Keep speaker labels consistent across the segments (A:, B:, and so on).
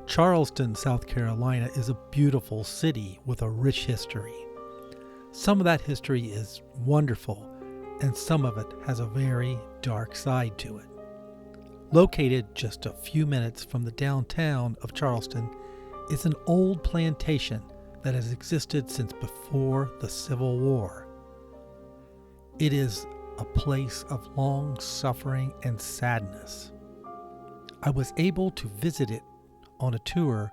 A: Charleston, South Carolina is a beautiful city with a rich history. Some of that history is wonderful, and some of it has a very dark side to it. Located just a few minutes from the downtown of Charleston is an old plantation that has existed since before the Civil War. It is a place of long suffering and sadness. I was able to visit it on a tour,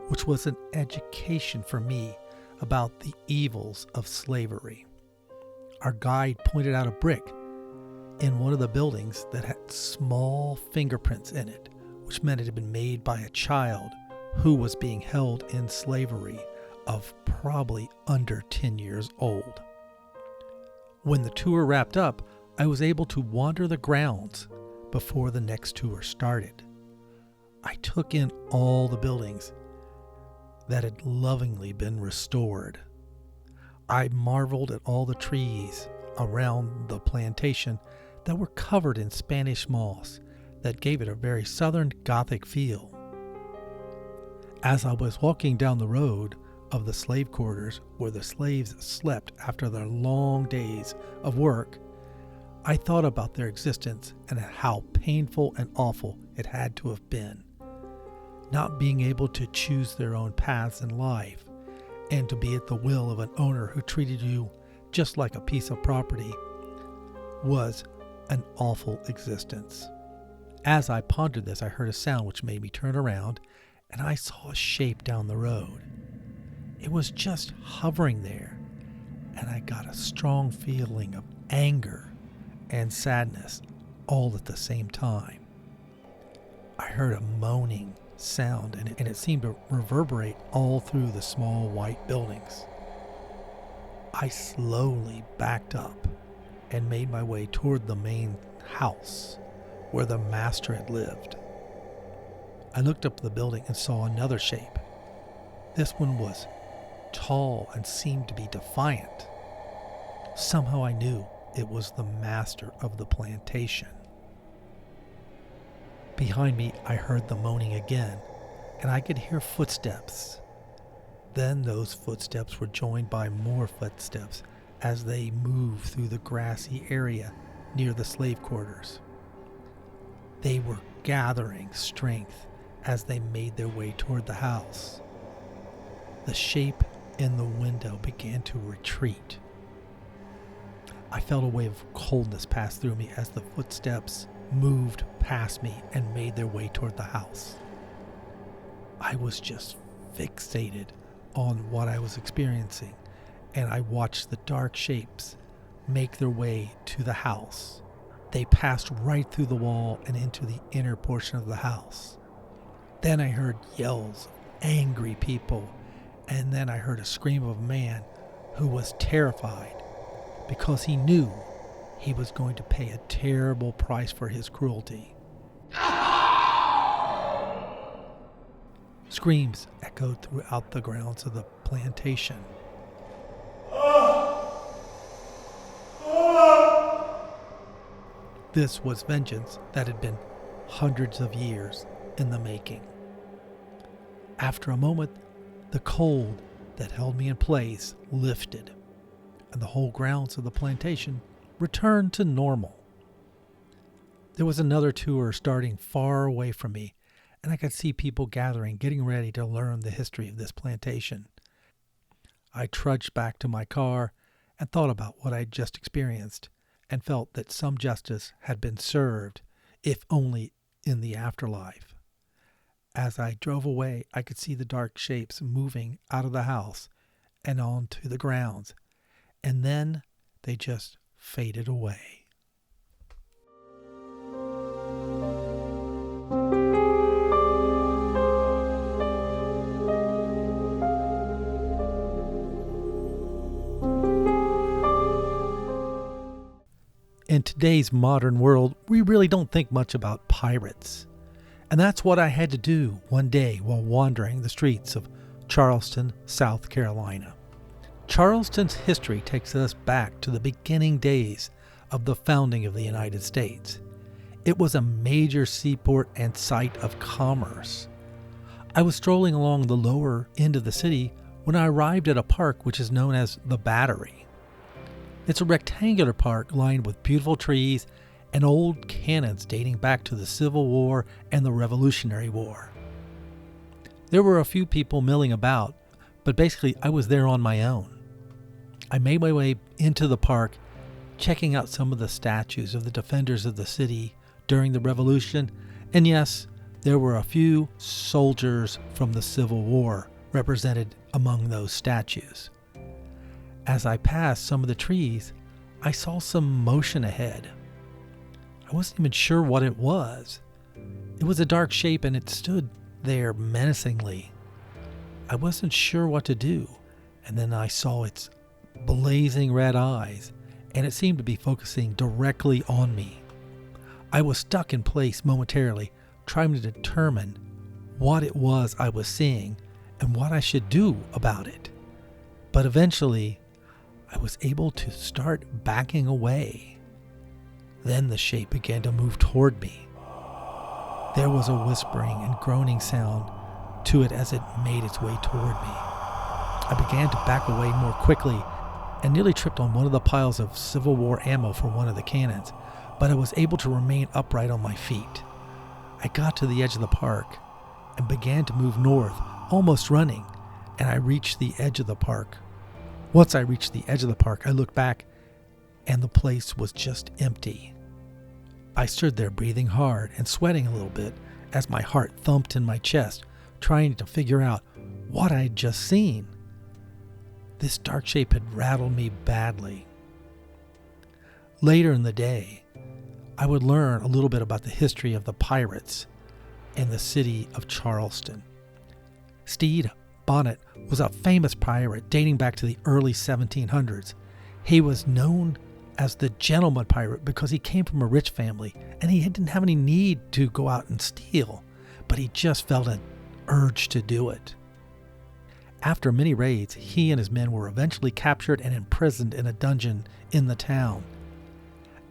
A: which was an education for me about the evils of slavery. Our guide pointed out a brick in one of the buildings that had small fingerprints in it, which meant it had been made by a child who was being held in slavery of probably under 10 years old. When the tour wrapped up, I was able to wander the grounds before the next tour started. I took in all the buildings that had lovingly been restored. I marveled at all the trees around the plantation that were covered in Spanish moss that gave it a very southern Gothic feel. As I was walking down the road of the slave quarters where the slaves slept after their long days of work, I thought about their existence and how painful and awful it had to have been. Not being able to choose their own paths in life and to be at the will of an owner who treated you just like a piece of property was an awful existence. As I pondered this, I heard a sound which made me turn around, and I saw a shape down the road. It was just hovering there, and I got a strong feeling of anger and sadness all at the same time. I heard a moaning sound, and it seemed to reverberate all through the small white buildings. I slowly backed up and made my way toward the main house where the master had lived. I looked up the building and saw another shape. This one was tall and seemed to be defiant. Somehow I knew it was the master of the plantation. Behind me, I heard the moaning again, and I could hear footsteps. Then those footsteps were joined by more footsteps as they moved through the grassy area near the slave quarters. They were gathering strength as they made their way toward the house. The shape in the window began to retreat. I felt a wave of coldness pass through me as the footsteps moved past me and made their way toward the house. I was just fixated on what I was experiencing, and I watched the dark shapes make their way to the house. They passed right through the wall and into the inner portion of the house. Then I heard yells of angry people, and then I heard a scream of a man who was terrified because he knew he was going to pay a terrible price for his cruelty. Screams echoed throughout the grounds of the plantation. This was vengeance that had been hundreds of years in the making. After a moment, the cold that held me in place lifted, and the whole grounds of the plantation returned to normal. There was another tour starting far away from me, and I could see people gathering, getting ready to learn the history of this plantation. I trudged back to my car and thought about what I had just experienced, and felt that some justice had been served, if only in the afterlife. As I drove away, I could see the dark shapes moving out of the house and onto the grounds, and then they just faded away. In today's modern world, we really don't think much about pirates. And that's what I had to do one day while wandering the streets of Charleston, South Carolina. Charleston's history takes us back to the beginning days of the founding of the United States. It was a major seaport and site of commerce. I was strolling along the lower end of the city when I arrived at a park which is known as the Battery. It's a rectangular park lined with beautiful trees and old cannons dating back to the Civil War and the Revolutionary War. There were a few people milling about, but basically I was there on my own. I made my way into the park, checking out some of the statues of the defenders of the city during the Revolution, and yes, there were a few soldiers from the Civil War represented among those statues. As I passed some of the trees, I saw some motion ahead. I wasn't even sure what it was. It was a dark shape and it stood there menacingly. I wasn't sure what to do, and then I saw its blazing red eyes, and it seemed to be focusing directly on me. I was stuck in place momentarily, trying to determine what it was I was seeing and what I should do about it. But eventually, I was able to start backing away. Then the shape began to move toward me. There was a whispering and groaning sound to it as it made its way toward me. I began to back away more quickly and nearly tripped on one of the piles of Civil War ammo for one of the cannons, but I was able to remain upright on my feet. I got to the edge of the park and began to move north, almost running, and I reached the edge of the park. Once I reached the edge of the park, I looked back, and the place was just empty. I stood there breathing hard and sweating a little bit as my heart thumped in my chest, trying to figure out what I had just seen. This dark shape had rattled me badly. Later in the day, I would learn a little bit about the history of the pirates in the city of Charleston. Stede Bonnet was a famous pirate dating back to the early 1700s. He was known as the gentleman pirate because he came from a rich family and he didn't have any need to go out and steal, but he just felt an urge to do it. After many raids, he and his men were eventually captured and imprisoned in a dungeon in the town.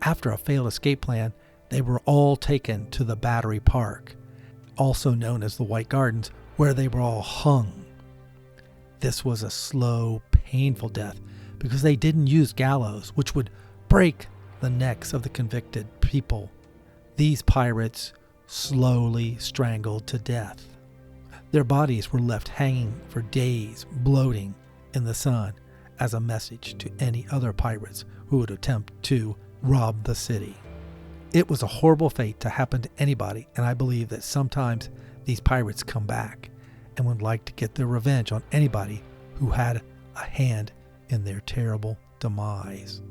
A: After a failed escape plan, they were all taken to the Battery Park, also known as the White Gardens, where they were all hung. This was a slow, painful death because they didn't use gallows, which would break the necks of the convicted people. These pirates slowly strangled to death. Their bodies were left hanging for days, bloating in the sun, as a message to any other pirates who would attempt to rob the city. It was a horrible fate to happen to anybody, and I believe that sometimes these pirates come back and would like to get their revenge on anybody who had a hand in their terrible demise.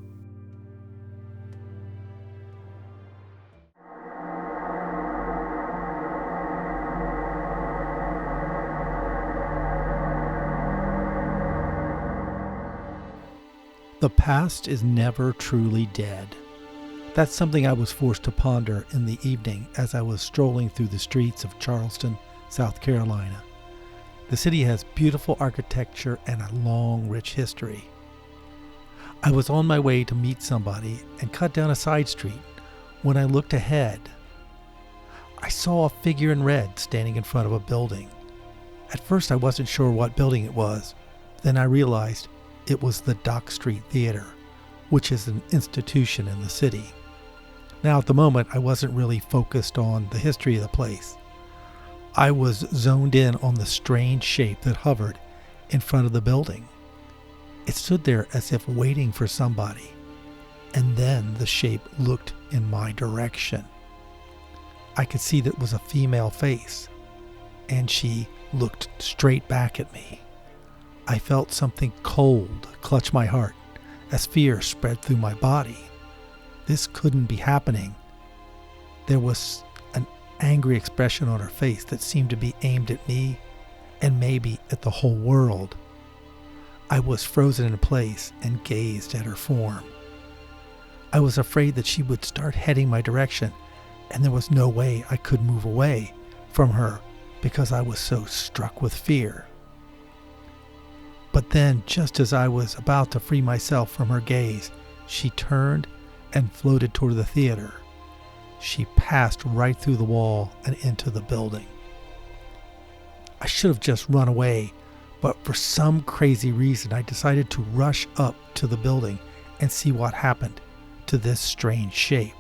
A: The past is never truly dead. That's something I was forced to ponder in the evening as I was strolling through the streets of Charleston, South Carolina. The city has beautiful architecture and a long, rich history. I was on my way to meet somebody and cut down a side street when I looked ahead. I saw a figure in red standing in front of a building. At first I wasn't sure what building it was. Then I realized it was the Dock Street Theater, which is an institution in the city. Now at the moment, I wasn't really focused on the history of the place. I was zoned in on the strange shape that hovered in front of the building. It stood there as if waiting for somebody, and then the shape looked in my direction. I could see that it was a female face, and she looked straight back at me. I felt something cold clutch my heart as fear spread through my body. This couldn't be happening. There was an angry expression on her face that seemed to be aimed at me and maybe at the whole world. I was frozen in place and gazed at her form. I was afraid that she would start heading my direction, and there was no way I could move away from her because I was so struck with fear. But then, just as I was about to free myself from her gaze, she turned and floated toward the theater. She passed right through the wall and into the building. I should have just run away, but for some crazy reason I decided to rush up to the building and see what happened to this strange shape.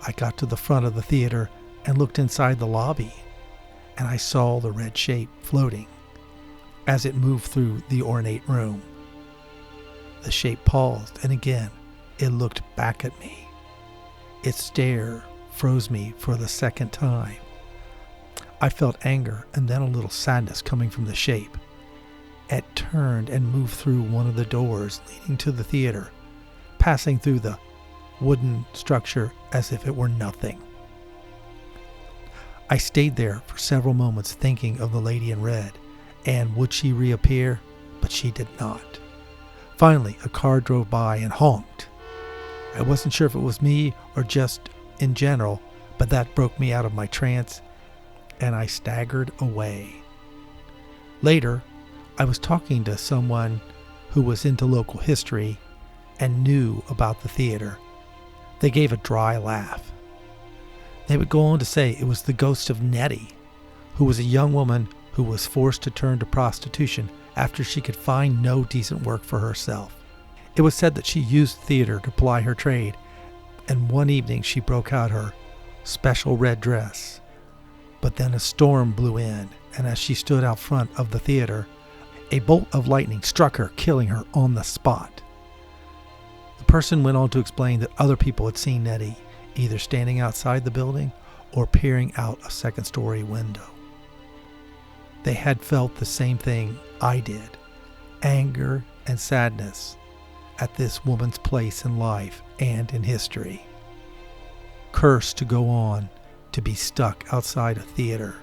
A: I got to the front of the theater and looked inside the lobby, and I saw the red shape floating as it moved through the ornate room. The shape paused, and again it looked back at me. Its stare froze me for the second time. I felt anger and then a little sadness coming from the shape. It turned and moved through one of the doors leading to the theater, passing through the wooden structure as if it were nothing. I stayed there for several moments thinking of the lady in red, and would she reappear? But she did not. Finally, a car drove by and honked. I wasn't sure if it was me or just in general, but that broke me out of my trance, and I staggered away. Later, I was talking to someone who was into local history and knew about the theater. They gave a dry laugh. They would go on to say it was the ghost of Nettie, who was a young woman who was forced to turn to prostitution after she could find no decent work for herself. It was said that she used theater to ply her trade, and one evening she broke out her special red dress. But then a storm blew in, and as she stood out front of the theater, a bolt of lightning struck her, killing her on the spot. The person went on to explain that other people had seen Nettie either standing outside the building or peering out a second-story window. They had felt the same thing I did, anger and sadness at this woman's place in life and in history. Cursed to go on to be stuck outside a theater